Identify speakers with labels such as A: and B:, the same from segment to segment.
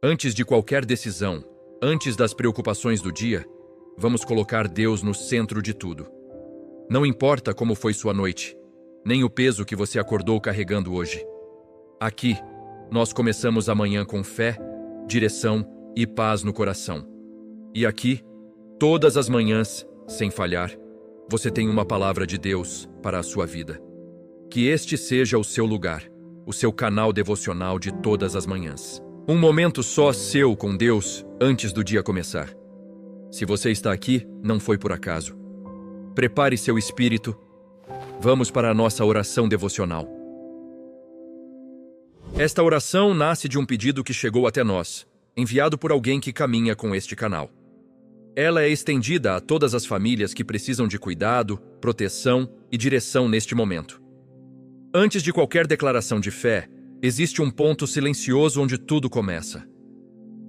A: Antes de qualquer decisão, antes das preocupações do dia, vamos colocar Deus no centro de tudo. Não importa como foi sua noite, nem o peso que você acordou carregando hoje. Aqui, nós começamos a manhã com fé, direção e paz no coração. E aqui, todas as manhãs, sem falhar, você tem uma palavra de Deus para a sua vida. Que este seja o seu lugar, o seu canal devocional de todas as manhãs. Um momento só seu com Deus antes do dia começar. Se você está aqui, não foi por acaso. Prepare seu espírito. Vamos para a nossa oração devocional. Esta oração nasce de um pedido que chegou até nós, enviado por alguém que caminha com este canal. Ela é estendida a todas as famílias que precisam de cuidado, proteção e direção neste momento. Antes de qualquer declaração de fé, existe um ponto silencioso onde tudo começa.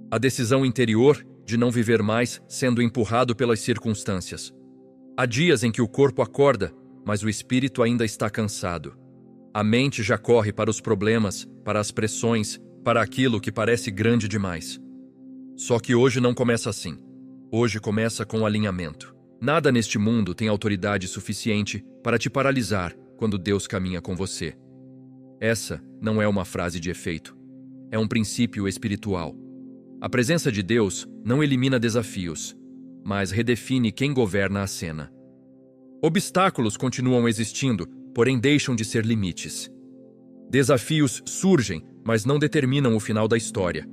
A: A decisão interior de não viver mais sendo empurrado pelas circunstâncias. Há dias em que o corpo acorda, mas o espírito ainda está cansado. A mente já corre para os problemas, para as pressões, para aquilo que parece grande demais. Só que hoje não começa assim. Hoje começa com alinhamento. Nada neste mundo tem autoridade suficiente para te paralisar quando Deus caminha com você. Essa não é uma frase de efeito. É um princípio espiritual. A presença de Deus não elimina desafios, mas redefine quem governa a cena. Obstáculos continuam existindo, porém deixam de ser limites. Desafios surgem, mas não determinam o final da história.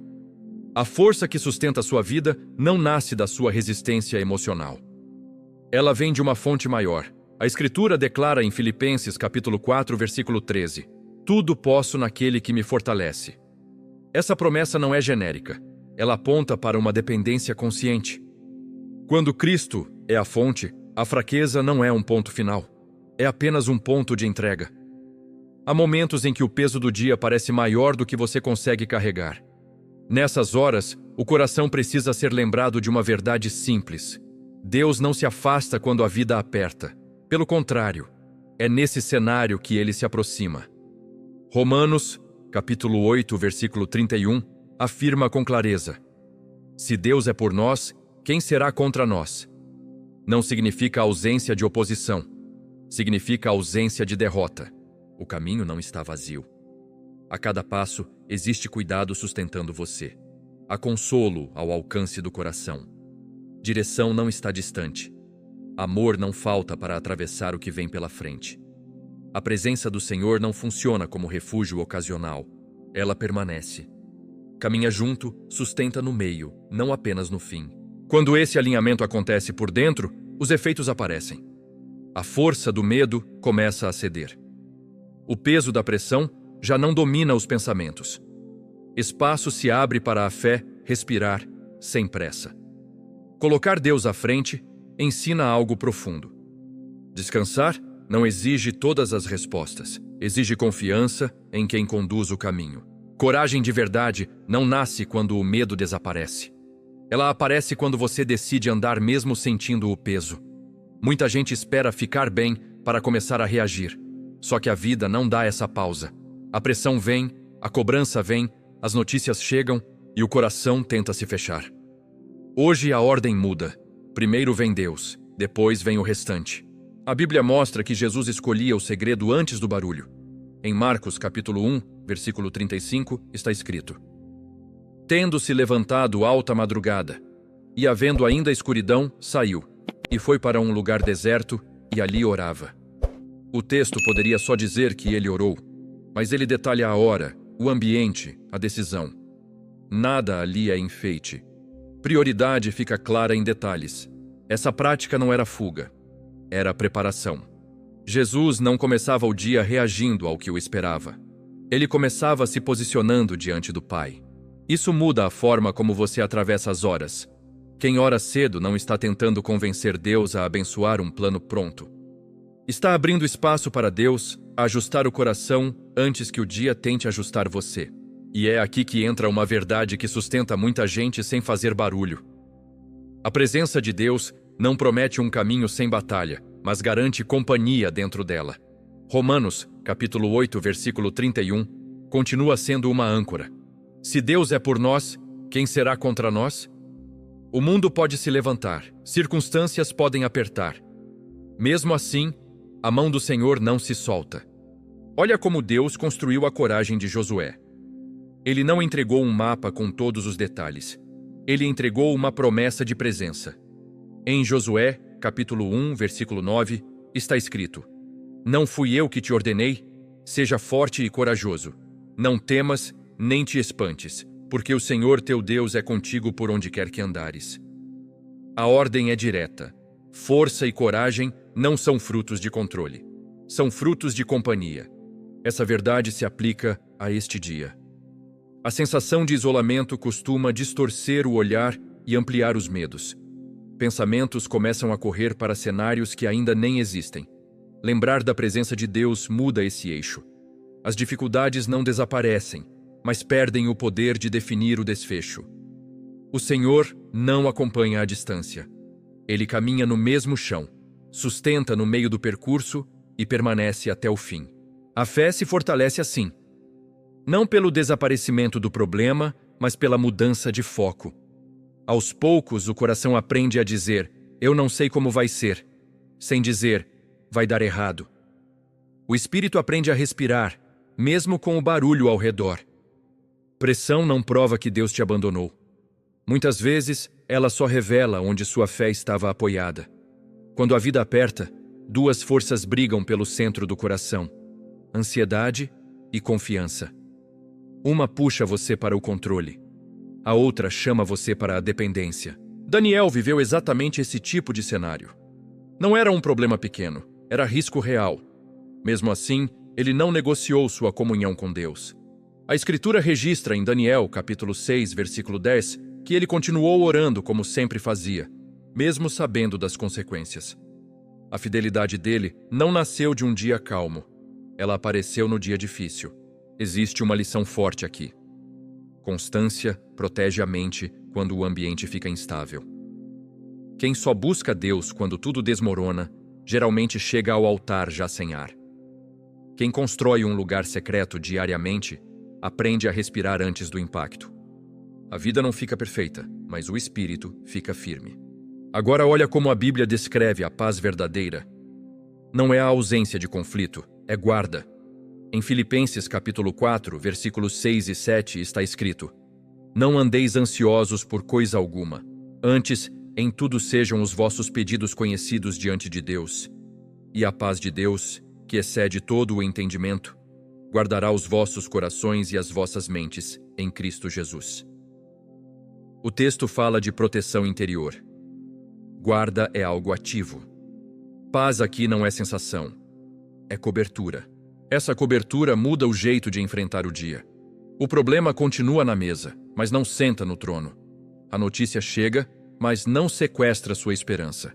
A: A força que sustenta sua vida não nasce da sua resistência emocional. Ela vem de uma fonte maior. A Escritura declara em Filipenses capítulo 4, versículo 13: "Tudo posso naquele que me fortalece." Essa promessa não é genérica. Ela aponta para uma dependência consciente. Quando Cristo é a fonte, a fraqueza não é um ponto final. É apenas um ponto de entrega. Há momentos em que o peso do dia parece maior do que você consegue carregar. Nessas horas, o coração precisa ser lembrado de uma verdade simples. Deus não se afasta quando a vida aperta. Pelo contrário, é nesse cenário que ele se aproxima. Romanos, capítulo 8, versículo 31, afirma com clareza: "Se Deus é por nós, quem será contra nós?" Não significa ausência de oposição. Significa ausência de derrota. O caminho não está vazio. A cada passo, existe cuidado sustentando você. Há consolo ao alcance do coração. Direção não está distante. Amor não falta para atravessar o que vem pela frente. A presença do Senhor não funciona como refúgio ocasional. Ela permanece. Caminha junto, sustenta no meio, não apenas no fim. Quando esse alinhamento acontece por dentro, os efeitos aparecem. A força do medo começa a ceder. O peso da pressão já não domina os pensamentos. Espaço se abre para a fé respirar sem pressa. Colocar Deus à frente ensina algo profundo. Descansar não exige todas as respostas. Exige confiança em quem conduz o caminho. Coragem de verdade não nasce quando o medo desaparece. Ela aparece quando você decide andar mesmo sentindo o peso. Muita gente espera ficar bem para começar a reagir. Só que a vida não dá essa pausa. A pressão vem, a cobrança vem, as notícias chegam e o coração tenta se fechar. Hoje a ordem muda. Primeiro vem Deus, depois vem o restante. A Bíblia mostra que Jesus escolhia o segredo antes do barulho. Em Marcos capítulo 1, versículo 35, está escrito: "Tendo-se levantado alta madrugada, e havendo ainda escuridão, saiu, e foi para um lugar deserto, e ali orava." O texto poderia só dizer que ele orou, mas ele detalha a hora, o ambiente, a decisão. Nada ali é enfeite. Prioridade fica clara em detalhes. Essa prática não era fuga, era preparação. Jesus não começava o dia reagindo ao que o esperava. Ele começava se posicionando diante do Pai. Isso muda a forma como você atravessa as horas. Quem ora cedo não está tentando convencer Deus a abençoar um plano pronto. Está abrindo espaço para Deus ajustar o coração antes que o dia tente ajustar você. E é aqui que entra uma verdade que sustenta muita gente sem fazer barulho. A presença de Deus não promete um caminho sem batalha, mas garante companhia dentro dela. Romanos, capítulo 8, versículo 31, continua sendo uma âncora. Se Deus é por nós, Quem será contra nós? O mundo pode se levantar, circunstâncias podem apertar. Mesmo assim, a mão do Senhor não se solta. Olha como Deus construiu a coragem de Josué. Ele não entregou um mapa com todos os detalhes. Ele entregou uma promessa de presença. Em Josué, capítulo 1, versículo 9, está escrito: Não fui eu que te ordenei? Seja forte e corajoso. Não temas, nem te espantes, porque o Senhor teu Deus é contigo por onde quer que andares. A ordem é direta. Força e coragem não são frutos de controle. São frutos de companhia. Essa verdade se aplica a este dia. A sensação de isolamento costuma distorcer o olhar e ampliar os medos. Pensamentos começam a correr para cenários que ainda nem existem. Lembrar da presença de Deus muda esse eixo. As dificuldades não desaparecem, mas perdem o poder de definir o desfecho. O Senhor não acompanha à distância. Ele caminha no mesmo chão, sustenta no meio do percurso e permanece até o fim. A fé se fortalece assim, não pelo desaparecimento do problema, mas pela mudança de foco. Aos poucos, o coração aprende a dizer: eu não sei como vai ser, sem dizer: vai dar errado. O espírito aprende a respirar, mesmo com o barulho ao redor. Pressão não prova que Deus te abandonou. Muitas vezes, ela só revela onde sua fé estava apoiada. Quando a vida aperta, duas forças brigam pelo centro do coração: ansiedade e confiança. Uma puxa você para o controle. A outra chama você para a dependência. Daniel viveu exatamente esse tipo de cenário. Não era um problema pequeno, era risco real. Mesmo assim, ele não negociou sua comunhão com Deus. A Escritura registra em Daniel, capítulo 6, versículo 10, que ele continuou orando como sempre fazia, mesmo sabendo das consequências. A fidelidade dele não nasceu de um dia calmo. Ela apareceu no dia difícil. Existe uma lição forte aqui. Constância protege a mente quando o ambiente fica instável. Quem só busca Deus quando tudo desmorona, geralmente chega ao altar já sem ar. Quem constrói um lugar secreto diariamente, aprende a respirar antes do impacto. A vida não fica perfeita, mas o espírito fica firme. Agora olha como a Bíblia descreve a paz verdadeira. Não é a ausência de conflito, é guarda. Em Filipenses capítulo 4, versículos 6 e 7 está escrito: Não andeis ansiosos por coisa alguma, antes, em tudo sejam os vossos pedidos conhecidos diante de Deus. E a paz de Deus, que excede todo o entendimento, guardará os vossos corações e as vossas mentes em Cristo Jesus. O texto fala de proteção interior. Guarda é algo ativo. Paz aqui não é sensação, é cobertura. Essa cobertura muda o jeito de enfrentar o dia. O problema continua na mesa, mas não senta no trono. A notícia chega, mas não sequestra sua esperança.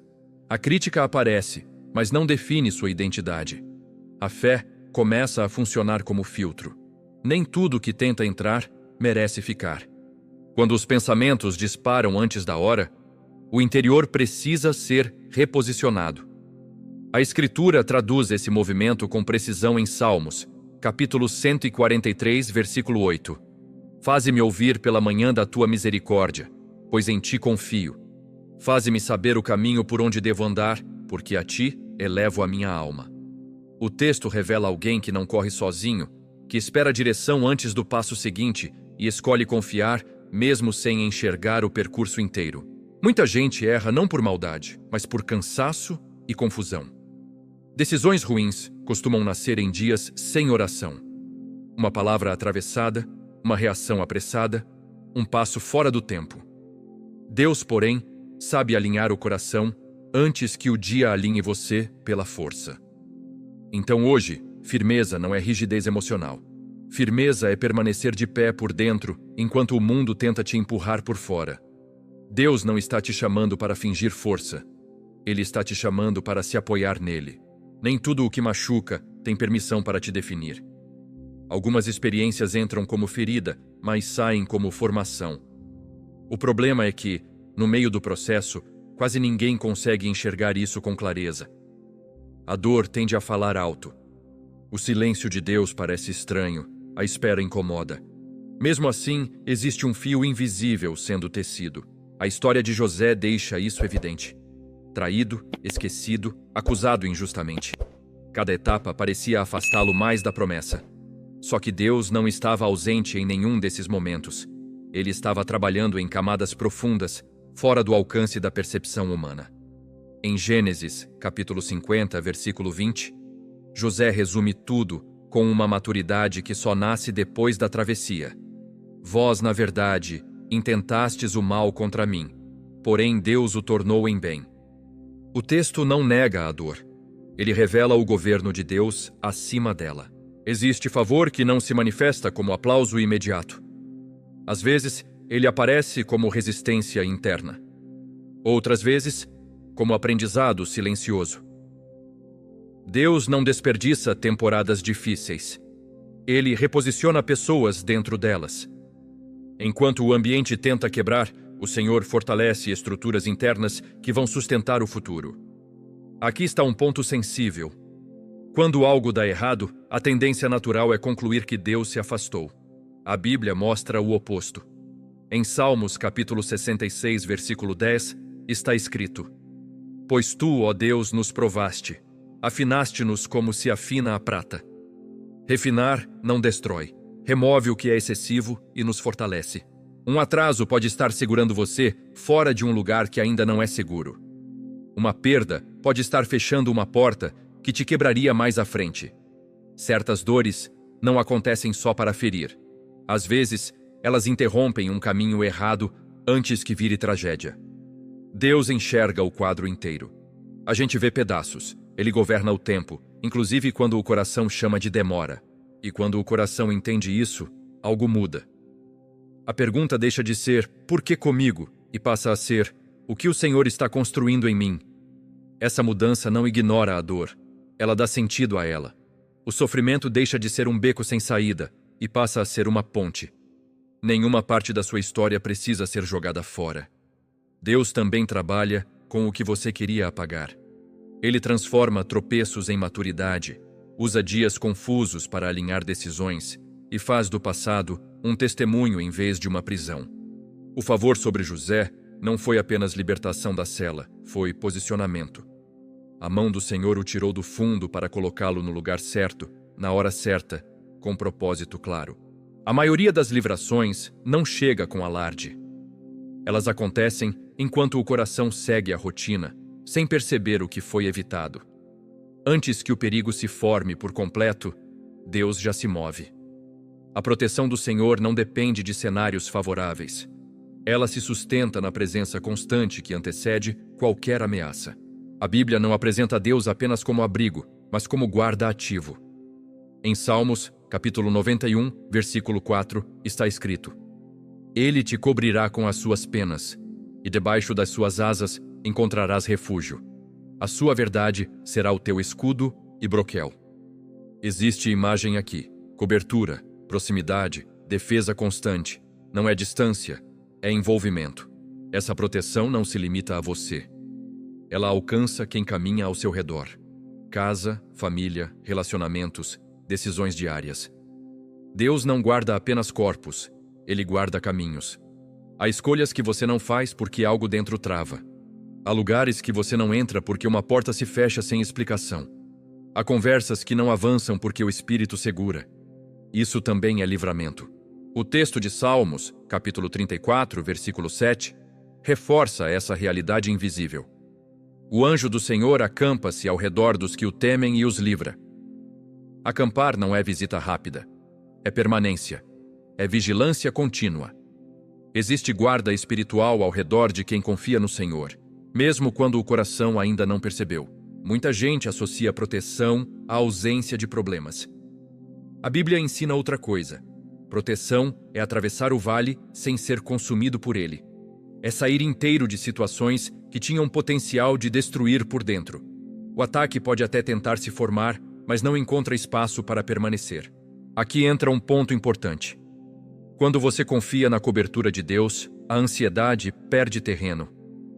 A: A crítica aparece, mas não define sua identidade. A fé começa a funcionar como filtro. Nem tudo que tenta entrar merece ficar. Quando os pensamentos disparam antes da hora, o interior precisa ser reposicionado. A Escritura traduz esse movimento com precisão em Salmos, capítulo 143, versículo 8. Faze-me ouvir pela manhã da tua misericórdia, pois em ti confio. Faze-me saber o caminho por onde devo andar, porque a ti elevo a minha alma. O texto revela alguém que não corre sozinho, que espera a direção antes do passo seguinte e escolhe confiar, mesmo sem enxergar o percurso inteiro. Muita gente erra não por maldade, mas por cansaço e confusão. Decisões ruins costumam nascer em dias sem oração. Uma palavra atravessada, uma reação apressada, um passo fora do tempo. Deus, porém, sabe alinhar o coração antes que o dia alinhe você pela força. Então hoje, firmeza não é rigidez emocional. Firmeza é permanecer de pé por dentro enquanto o mundo tenta te empurrar por fora. Deus não está te chamando para fingir força. Ele está te chamando para se apoiar nele. Nem tudo o que machuca tem permissão para te definir. Algumas experiências entram como ferida, mas saem como formação. O problema é que, no meio do processo, quase ninguém consegue enxergar isso com clareza. A dor tende a falar alto. O silêncio de Deus parece estranho, a espera incomoda. Mesmo assim, existe um fio invisível sendo tecido. A história de José deixa isso evidente. Traído, esquecido, acusado injustamente. Cada etapa parecia afastá-lo mais da promessa. Só que Deus não estava ausente em nenhum desses momentos. Ele estava trabalhando em camadas profundas, fora do alcance da percepção humana. Em Gênesis, capítulo 50, versículo 20, José resume tudo com uma maturidade que só nasce depois da travessia. Vós, na verdade, intentastes o mal contra mim, porém Deus o tornou em bem. O texto não nega a dor. Ele revela o governo de Deus acima dela. Existe favor que não se manifesta como aplauso imediato. Às vezes, ele aparece como resistência interna. Outras vezes, como aprendizado silencioso. Deus não desperdiça temporadas difíceis. Ele reposiciona pessoas dentro delas. Enquanto o ambiente tenta quebrar, o Senhor fortalece estruturas internas que vão sustentar o futuro. Aqui está um ponto sensível. Quando algo dá errado, a tendência natural é concluir que Deus se afastou. A Bíblia mostra o oposto. Em Salmos, capítulo 66, versículo 10, está escrito: Pois tu, ó Deus, nos provaste, afinaste-nos como se afina a prata. Refinar não destrói, remove o que é excessivo e nos fortalece. Um atraso pode estar segurando você fora de um lugar que ainda não é seguro. Uma perda pode estar fechando uma porta que te quebraria mais à frente. Certas dores não acontecem só para ferir. Às vezes, elas interrompem um caminho errado antes que vire tragédia. Deus enxerga o quadro inteiro. A gente vê pedaços. Ele governa o tempo, inclusive quando o coração chama de demora. E quando o coração entende isso, algo muda. A pergunta deixa de ser, por que comigo? E passa a ser, o que o Senhor está construindo em mim? Essa mudança não ignora a dor. Ela dá sentido a ela. O sofrimento deixa de ser um beco sem saída e passa a ser uma ponte. Nenhuma parte da sua história precisa ser jogada fora. Deus também trabalha com o que você queria apagar. Ele transforma tropeços em maturidade, usa dias confusos para alinhar decisões e faz do passado um testemunho em vez de uma prisão. O favor sobre José não foi apenas libertação da cela, foi posicionamento. A mão do Senhor o tirou do fundo para colocá-lo no lugar certo, na hora certa, com propósito claro. A maioria das livrações não chega com alarde. Elas acontecem enquanto o coração segue a rotina, sem perceber o que foi evitado. Antes que o perigo se forme por completo, Deus já se move. A proteção do Senhor não depende de cenários favoráveis. Ela se sustenta na presença constante que antecede qualquer ameaça. A Bíblia não apresenta Deus apenas como abrigo, mas como guarda ativo. Em Salmos, capítulo 91, versículo 4, está escrito: Ele te cobrirá com as suas penas, e debaixo das suas asas encontrarás refúgio. A sua verdade será o teu escudo e broquel. Existe imagem aqui, cobertura, proximidade, defesa constante. Não é distância, é envolvimento. Essa proteção não se limita a você. Ela alcança quem caminha ao seu redor. Casa, família, relacionamentos, decisões diárias. Deus não guarda apenas corpos, Ele guarda caminhos. Há escolhas que você não faz porque algo dentro trava. Há lugares que você não entra porque uma porta se fecha sem explicação. Há conversas que não avançam porque o Espírito segura. Isso também é livramento. O texto de Salmos, capítulo 34, versículo 7, reforça essa realidade invisível. O anjo do Senhor acampa-se ao redor dos que o temem e os livra. Acampar não é visita rápida. É permanência. É vigilância contínua. Existe guarda espiritual ao redor de quem confia no Senhor, mesmo quando o coração ainda não percebeu. Muita gente associa proteção à ausência de problemas. A Bíblia ensina outra coisa. Proteção é atravessar o vale sem ser consumido por ele. É sair inteiro de situações que tinham potencial de destruir por dentro. O ataque pode até tentar se formar, mas não encontra espaço para permanecer. Aqui entra um ponto importante. Quando você confia na cobertura de Deus, a ansiedade perde terreno.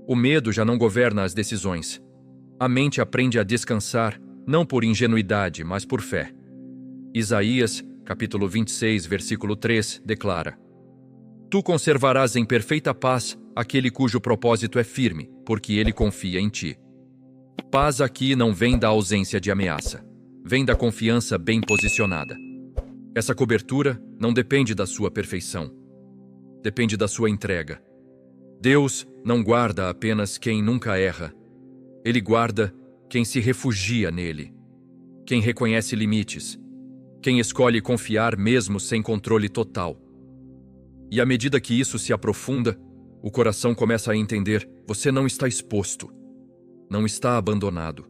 A: O medo já não governa as decisões. A mente aprende a descansar, não por ingenuidade, mas por fé. Isaías, capítulo 26, versículo 3, declara: Tu conservarás em perfeita paz aquele cujo propósito é firme, porque ele confia em ti. Paz aqui não vem da ausência de ameaça, vem da confiança bem posicionada. Essa cobertura não depende da sua perfeição, depende da sua entrega. Deus não guarda apenas quem nunca erra, Ele guarda quem se refugia nele, quem reconhece limites, quem escolhe confiar mesmo sem controle total. E à medida que isso se aprofunda, o coração começa a entender: você não está exposto, não está abandonado,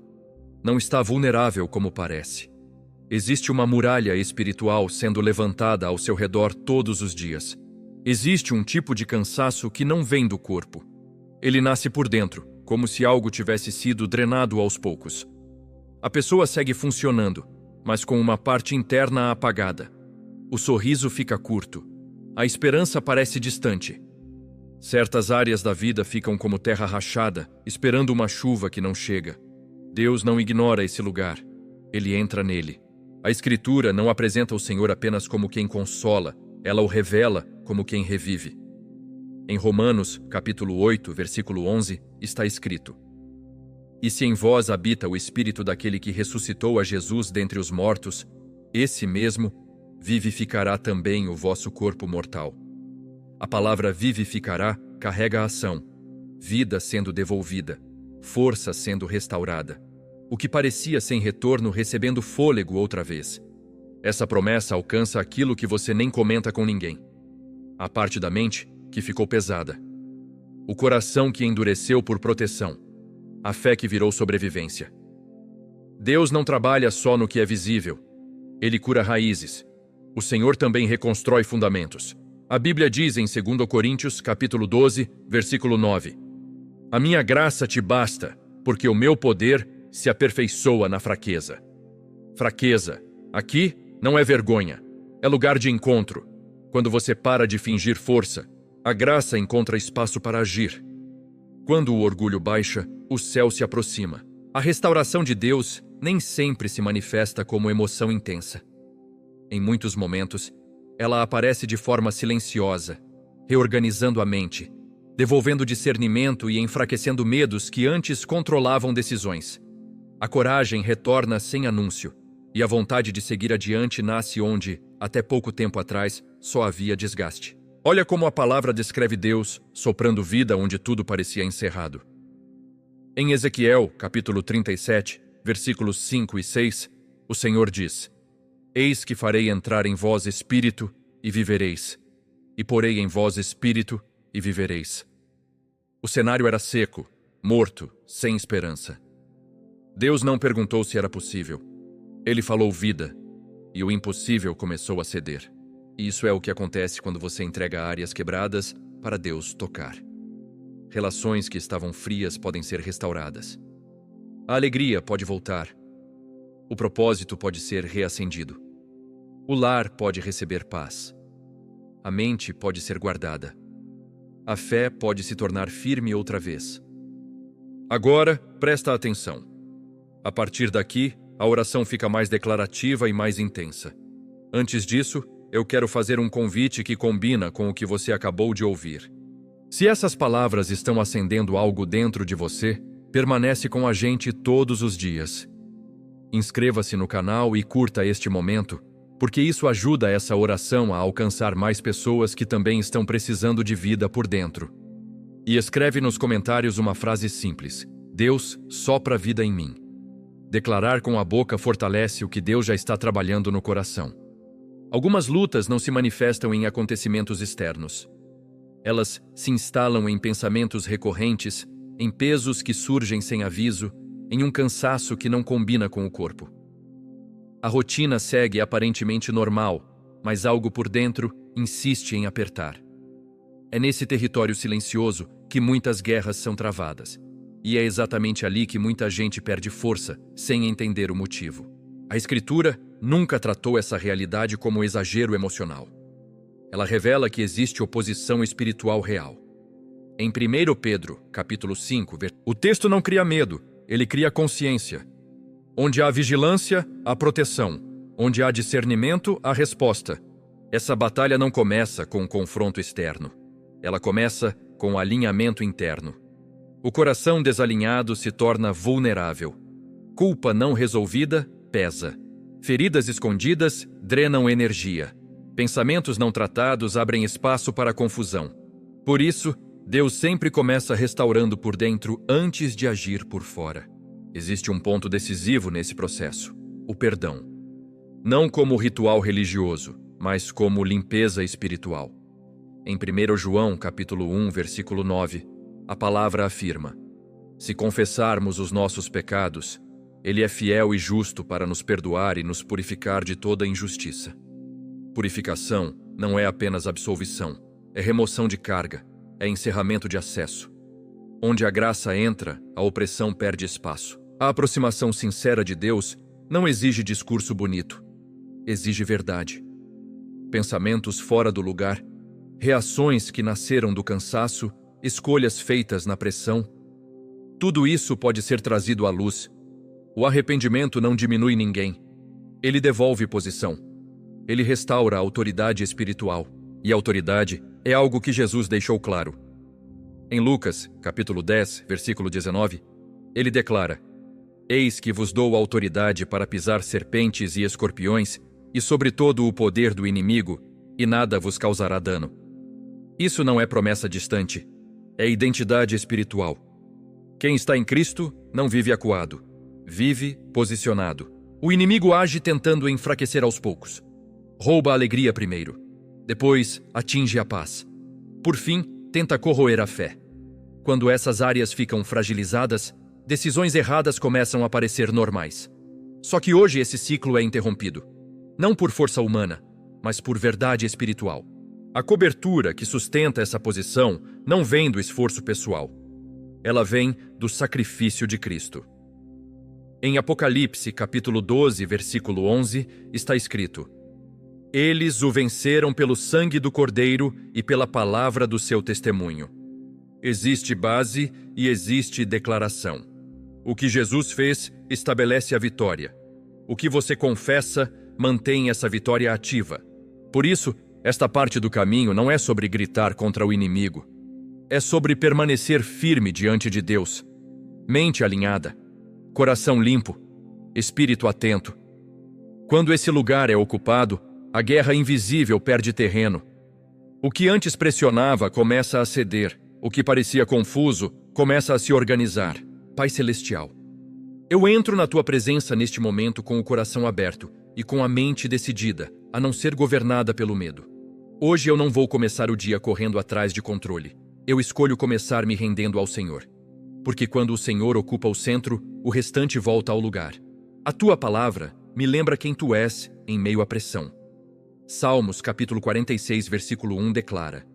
A: não está vulnerável como parece. Existe uma muralha espiritual sendo levantada ao seu redor todos os dias. Existe um tipo de cansaço que não vem do corpo. Ele nasce por dentro, como se algo tivesse sido drenado aos poucos. A pessoa segue funcionando, mas com uma parte interna apagada. O sorriso fica curto. A esperança parece distante. Certas áreas da vida ficam como terra rachada, esperando uma chuva que não chega. Deus não ignora esse lugar. Ele entra nele. A Escritura não apresenta o Senhor apenas como quem consola, ela o revela como quem revive. Em Romanos, capítulo 8, versículo 11, está escrito: E se em vós habita o Espírito daquele que ressuscitou a Jesus dentre os mortos, esse mesmo vivificará também o vosso corpo mortal. A palavra vivificará carrega a ação, vida sendo devolvida, força sendo restaurada. O que parecia sem retorno recebendo fôlego outra vez. Essa promessa alcança aquilo que você nem comenta com ninguém. A parte da mente que ficou pesada. O coração que endureceu por proteção. A fé que virou sobrevivência. Deus não trabalha só no que é visível. Ele cura raízes. O Senhor também reconstrói fundamentos. A Bíblia diz em 2 Coríntios, capítulo 12, versículo 9: A minha graça te basta, porque o meu poder se aperfeiçoa na fraqueza. Fraqueza, aqui, não é vergonha, é lugar de encontro. Quando você para de fingir força, a graça encontra espaço para agir. Quando o orgulho baixa, o céu se aproxima. A restauração de Deus nem sempre se manifesta como emoção intensa. Em muitos momentos, ela aparece de forma silenciosa, reorganizando a mente, devolvendo discernimento e enfraquecendo medos que antes controlavam decisões. A coragem retorna sem anúncio, e a vontade de seguir adiante nasce onde, até pouco tempo atrás, só havia desgaste. Olha como a palavra descreve Deus soprando vida onde tudo parecia encerrado. Em Ezequiel, capítulo 37, versículos 5 e 6, o Senhor diz: Eis que farei entrar em vós espírito, e vivereis, e porei em vós espírito, e vivereis. O cenário era seco, morto, sem esperança. Deus não perguntou se era possível. Ele falou vida, e o impossível começou a ceder. E isso é o que acontece quando você entrega áreas quebradas para Deus tocar. Relações que estavam frias podem ser restauradas. A alegria pode voltar. O propósito pode ser reacendido. O lar pode receber paz. A mente pode ser guardada. A fé pode se tornar firme outra vez. Agora, presta atenção. A partir daqui, a oração fica mais declarativa e mais intensa. Antes disso, eu quero fazer um convite que combina com o que você acabou de ouvir. Se essas palavras estão acendendo algo dentro de você, permanece com a gente todos os dias. Inscreva-se no canal e curta este momento, porque isso ajuda essa oração a alcançar mais pessoas que também estão precisando de vida por dentro. E escreve nos comentários uma frase simples: Deus sopra vida em mim. Declarar com a boca fortalece o que Deus já está trabalhando no coração. Algumas lutas não se manifestam em acontecimentos externos. Elas se instalam em pensamentos recorrentes, em pesos que surgem sem aviso, em um cansaço que não combina com o corpo. A rotina segue aparentemente normal, mas algo por dentro insiste em apertar. É nesse território silencioso que muitas guerras são travadas. E é exatamente ali que muita gente perde força, sem entender o motivo. A Escritura nunca tratou essa realidade como exagero emocional. Ela revela que existe oposição espiritual real. Em 1 Pedro, capítulo 5, o texto não cria medo, ele cria consciência. Onde há vigilância, há proteção. Onde há discernimento, há resposta. Essa batalha não começa com um confronto externo. Ela começa com um alinhamento interno. O coração desalinhado se torna vulnerável. Culpa não resolvida pesa. Feridas escondidas drenam energia. Pensamentos não tratados abrem espaço para a confusão. Por isso, Deus sempre começa restaurando por dentro antes de agir por fora. Existe um ponto decisivo nesse processo: o perdão. Não como ritual religioso, mas como limpeza espiritual. Em 1 João, capítulo 1, versículo 9, a palavra afirma: se confessarmos os nossos pecados, Ele é fiel e justo para nos perdoar e nos purificar de toda injustiça. Purificação não é apenas absolvição, é remoção de carga, é encerramento de acesso. Onde a graça entra, a opressão perde espaço. A aproximação sincera de Deus não exige discurso bonito, exige verdade. Pensamentos fora do lugar, reações que nasceram do cansaço, escolhas feitas na pressão. Tudo isso pode ser trazido à luz. O arrependimento não diminui ninguém. Ele devolve posição. Ele restaura a autoridade espiritual. E a autoridade é algo que Jesus deixou claro. Em Lucas, capítulo 10, versículo 19, ele declara: eis que vos dou autoridade para pisar serpentes e escorpiões, e sobre todo o poder do inimigo, e nada vos causará dano. Isso não é promessa distante, é identidade espiritual. Quem está em Cristo não vive acuado, vive posicionado. O inimigo age tentando enfraquecer aos poucos. Rouba a alegria primeiro, depois atinge a paz. Por fim, tenta corroer a fé. Quando essas áreas ficam fragilizadas, decisões erradas começam a parecer normais. Só que hoje esse ciclo é interrompido. Não por força humana, mas por verdade espiritual. A cobertura que sustenta essa posição não vem do esforço pessoal. Ela vem do sacrifício de Cristo. Em Apocalipse, capítulo 12, versículo 11, está escrito: eles o venceram pelo sangue do Cordeiro e pela palavra do seu testemunho. Existe base e existe declaração. O que Jesus fez estabelece a vitória. O que você confessa mantém essa vitória ativa. Por isso, esta parte do caminho não é sobre gritar contra o inimigo. É sobre permanecer firme diante de Deus. Mente alinhada, coração limpo, espírito atento. Quando esse lugar é ocupado, a guerra invisível perde terreno. O que antes pressionava começa a ceder. O que parecia confuso começa a se organizar. Pai Celestial, eu entro na Tua presença neste momento com o coração aberto e com a mente decidida a não ser governada pelo medo. Hoje eu não vou começar o dia correndo atrás de controle. Eu escolho começar me rendendo ao Senhor. Porque quando o Senhor ocupa o centro, o restante volta ao lugar. A Tua palavra me lembra quem Tu és em meio à pressão. Salmos, capítulo 46, versículo 1 declara: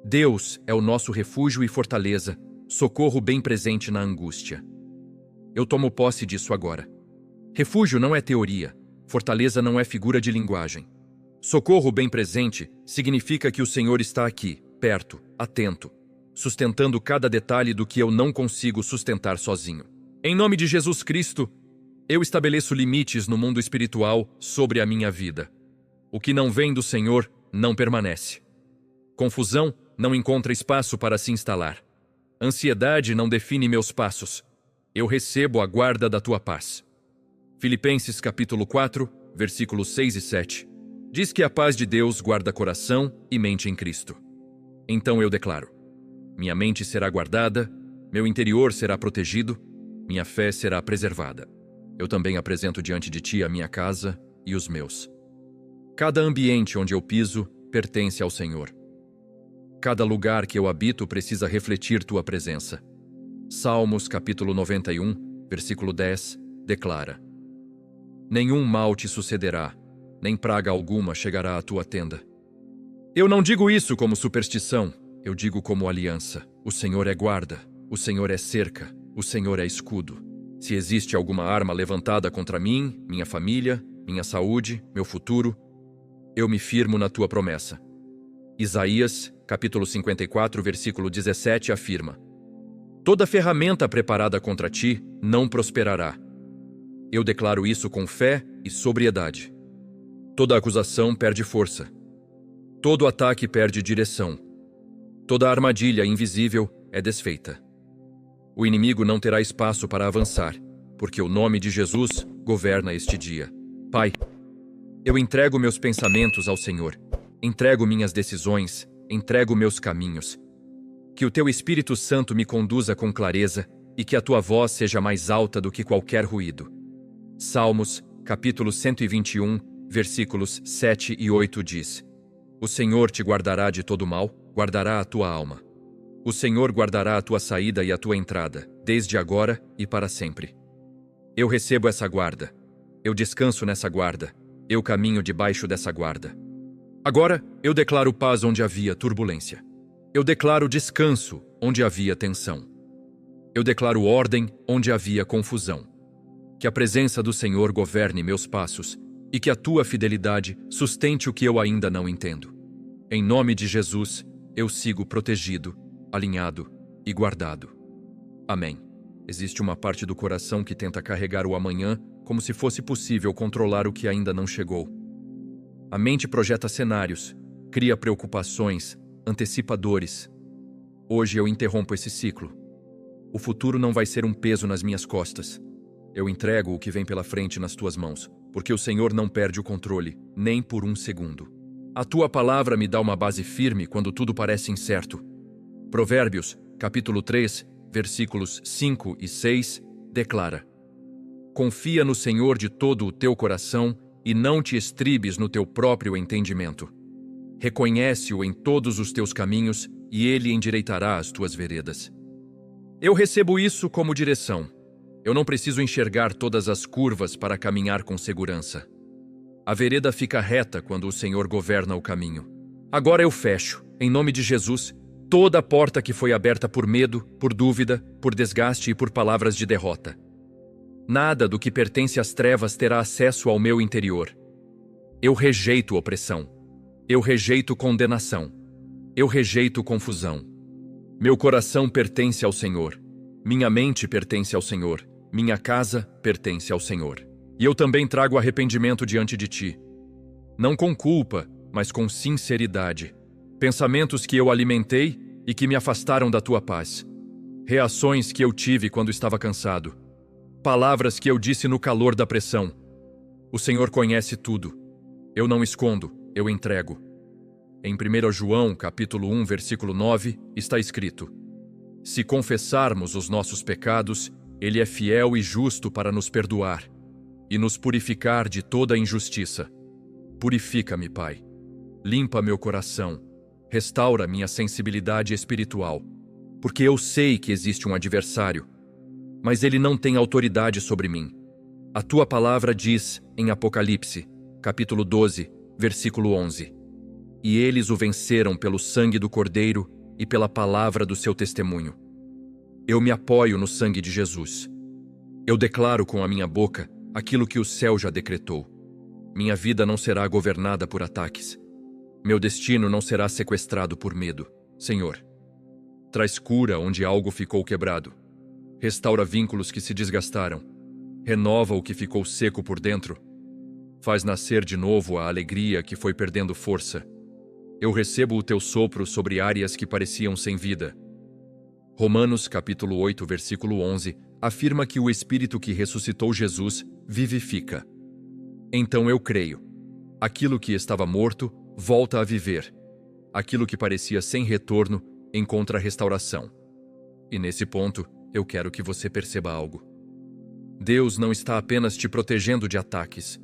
A: Deus é o nosso refúgio e fortaleza, socorro bem presente na angústia. Eu tomo posse disso agora. Refúgio não é teoria, fortaleza não é figura de linguagem. Socorro bem presente significa que o Senhor está aqui, perto, atento, sustentando cada detalhe do que eu não consigo sustentar sozinho. Em nome de Jesus Cristo, eu estabeleço limites no mundo espiritual sobre a minha vida. O que não vem do Senhor não permanece. Confusão não encontra espaço para se instalar. Ansiedade não define meus passos. Eu recebo a guarda da tua paz. Filipenses capítulo 4, versículos 6 e 7. Diz que a paz de Deus guarda coração e mente em Cristo. Então eu declaro: minha mente será guardada, meu interior será protegido, minha fé será preservada. Eu também apresento diante de ti a minha casa e os meus. Cada ambiente onde eu piso pertence ao Senhor. Cada lugar que eu habito precisa refletir tua presença. Salmos capítulo 91, versículo 10, declara: nenhum mal te sucederá, nem praga alguma chegará à tua tenda. Eu não digo isso como superstição, eu digo como aliança. O Senhor é guarda, o Senhor é cerca, o Senhor é escudo. Se existe alguma arma levantada contra mim, minha família, minha saúde, meu futuro, eu me firmo na tua promessa. Isaías, capítulo 54, versículo 17, afirma: toda ferramenta preparada contra ti não prosperará. Eu declaro isso com fé e sobriedade. Toda acusação perde força. Todo ataque perde direção. Toda armadilha invisível é desfeita. O inimigo não terá espaço para avançar, porque o nome de Jesus governa este dia. Pai, eu entrego meus pensamentos ao Senhor, entrego minhas decisões, entrego meus caminhos. Que o Teu Espírito Santo me conduza com clareza e que a Tua voz seja mais alta do que qualquer ruído. Salmos, capítulo 121, versículos 7 e 8 diz: O Senhor te guardará de todo mal, guardará a tua alma. O Senhor guardará a tua saída e a tua entrada, desde agora e para sempre. Eu recebo essa guarda. Eu descanso nessa guarda. Eu caminho debaixo dessa guarda. Agora, eu declaro paz onde havia turbulência. Eu declaro descanso onde havia tensão. Eu declaro ordem onde havia confusão. Que a presença do Senhor governe meus passos e que a tua fidelidade sustente o que eu ainda não entendo. Em nome de Jesus, eu sigo protegido, alinhado e guardado. Amém. Existe uma parte do coração que tenta carregar o amanhã como se fosse possível controlar o que ainda não chegou. A mente projeta cenários, cria preocupações, antecipa dores. Hoje eu interrompo esse ciclo. O futuro não vai ser um peso nas minhas costas. Eu entrego o que vem pela frente nas tuas mãos, porque o Senhor não perde o controle, nem por um segundo. A tua palavra me dá uma base firme quando tudo parece incerto. Provérbios, capítulo 3, versículos 5 e 6, declara: Confia no Senhor de todo o teu coração e não te estribes no teu próprio entendimento. Reconhece-o em todos os teus caminhos e ele endireitará as tuas veredas. Eu recebo isso como direção. Eu não preciso enxergar todas as curvas para caminhar com segurança. A vereda fica reta quando o Senhor governa o caminho. Agora eu fecho, em nome de Jesus, toda a porta que foi aberta por medo, por dúvida, por desgaste e por palavras de derrota. Nada do que pertence às trevas terá acesso ao meu interior. Eu rejeito opressão. Eu rejeito condenação. Eu rejeito confusão. Meu coração pertence ao Senhor. Minha mente pertence ao Senhor. Minha casa pertence ao Senhor. E eu também trago arrependimento diante de ti. Não com culpa, mas com sinceridade. Pensamentos que eu alimentei e que me afastaram da tua paz. Reações que eu tive quando estava cansado. Palavras que eu disse no calor da pressão. O Senhor conhece tudo. Eu não escondo, eu entrego. Em 1 João, capítulo 1, versículo 9, está escrito: Se confessarmos os nossos pecados, Ele é fiel e justo para nos perdoar e nos purificar de toda injustiça. Purifica-me, Pai. Limpa meu coração. Restaura minha sensibilidade espiritual. Porque eu sei que existe um adversário, mas ele não tem autoridade sobre mim. A tua palavra diz em Apocalipse, capítulo 12, versículo 11: E eles o venceram pelo sangue do Cordeiro e pela palavra do seu testemunho. Eu me apoio no sangue de Jesus. Eu declaro com a minha boca aquilo que o céu já decretou. Minha vida não será governada por ataques. Meu destino não será sequestrado por medo. Senhor, traz cura onde algo ficou quebrado. Restaura vínculos que se desgastaram. Renova o que ficou seco por dentro. Faz nascer de novo a alegria que foi perdendo força. Eu recebo o teu sopro sobre áreas que pareciam sem vida. Romanos capítulo 8, versículo 11, afirma que o Espírito que ressuscitou Jesus vivifica. Então eu creio. Aquilo que estava morto volta a viver. Aquilo que parecia sem retorno encontra restauração. E nesse ponto, eu quero que você perceba algo. Deus não está apenas te protegendo de ataques.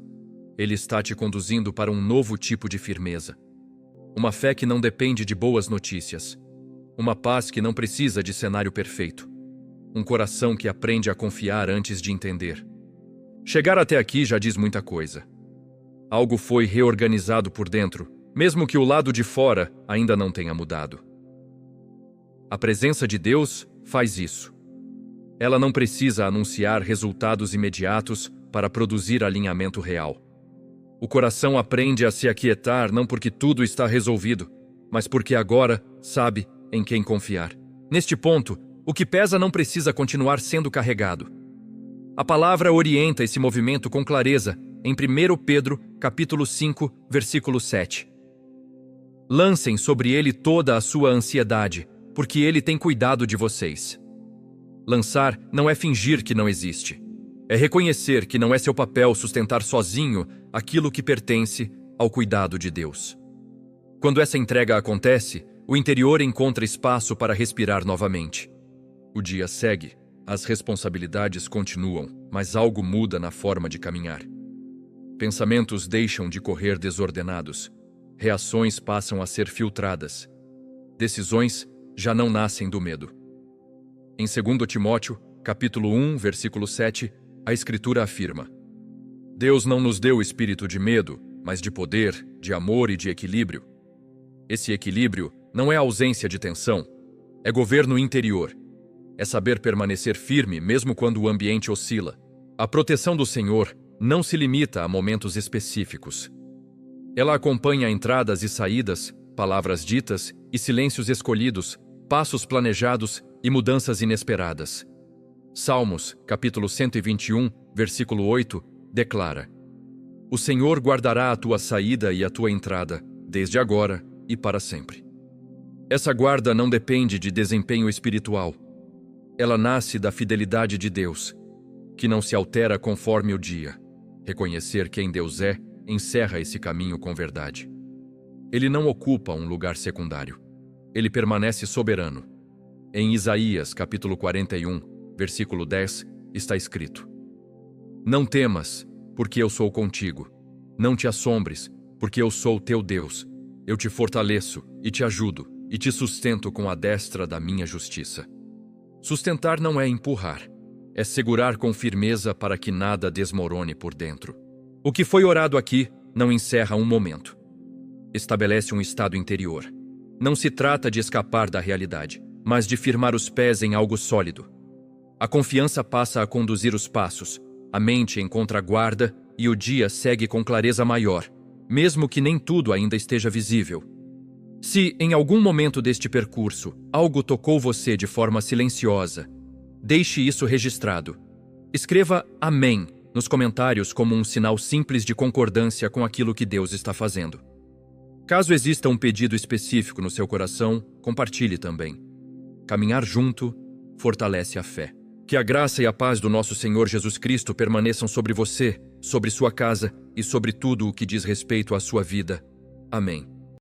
A: Ele está te conduzindo para um novo tipo de firmeza. Uma fé que não depende de boas notícias. Uma paz que não precisa de cenário perfeito. Um coração que aprende a confiar antes de entender. Chegar até aqui já diz muita coisa. Algo foi reorganizado por dentro, mesmo que o lado de fora ainda não tenha mudado. A presença de Deus faz isso. Ela não precisa anunciar resultados imediatos para produzir alinhamento real. O coração aprende a se aquietar não porque tudo está resolvido, mas porque agora sabe em quem confiar. Neste ponto, o que pesa não precisa continuar sendo carregado. A palavra orienta esse movimento com clareza, em 1 Pedro, capítulo 5, versículo 7. Lancem sobre ele toda a sua ansiedade, porque ele tem cuidado de vocês. Lançar não é fingir que não existe. É reconhecer que não é seu papel sustentar sozinho aquilo que pertence ao cuidado de Deus. Quando essa entrega acontece, o interior encontra espaço para respirar novamente. O dia segue, as responsabilidades continuam, mas algo muda na forma de caminhar. Pensamentos deixam de correr desordenados, reações passam a ser filtradas. Decisões já não nascem do medo. Em 2 Timóteo, capítulo 1, versículo 7, a Escritura afirma: Deus não nos deu espírito de medo, mas de poder, de amor e de equilíbrio. Esse equilíbrio não é ausência de tensão, é governo interior. É saber permanecer firme mesmo quando o ambiente oscila. A proteção do Senhor não se limita a momentos específicos. Ela acompanha entradas e saídas, palavras ditas e silêncios escolhidos, passos planejados e mudanças inesperadas. Salmos, capítulo 121, versículo 8, declara: O Senhor guardará a tua saída e a tua entrada, desde agora e para sempre. Essa guarda não depende de desempenho espiritual. Ela nasce da fidelidade de Deus, que não se altera conforme o dia. Reconhecer quem Deus é encerra esse caminho com verdade. Ele não ocupa um lugar secundário. Ele permanece soberano. Em Isaías, capítulo 41, versículo 10, está escrito: Não temas, porque eu sou contigo. Não te assombres, porque eu sou teu Deus. Eu te fortaleço e te ajudo, e te sustento com a destra da minha justiça. Sustentar não é empurrar, é segurar com firmeza para que nada desmorone por dentro. O que foi orado aqui não encerra um momento. Estabelece um estado interior. Não se trata de escapar da realidade, mas de firmar os pés em algo sólido. A confiança passa a conduzir os passos, a mente encontra a guarda e o dia segue com clareza maior, mesmo que nem tudo ainda esteja visível. Se, em algum momento deste percurso, algo tocou você de forma silenciosa, deixe isso registrado. Escreva Amém nos comentários como um sinal simples de concordância com aquilo que Deus está fazendo. Caso exista um pedido específico no seu coração, compartilhe também. Caminhar junto fortalece a fé. Que a graça e a paz do nosso Senhor Jesus Cristo permaneçam sobre você, sobre sua casa e sobre tudo o que diz respeito à sua vida. Amém.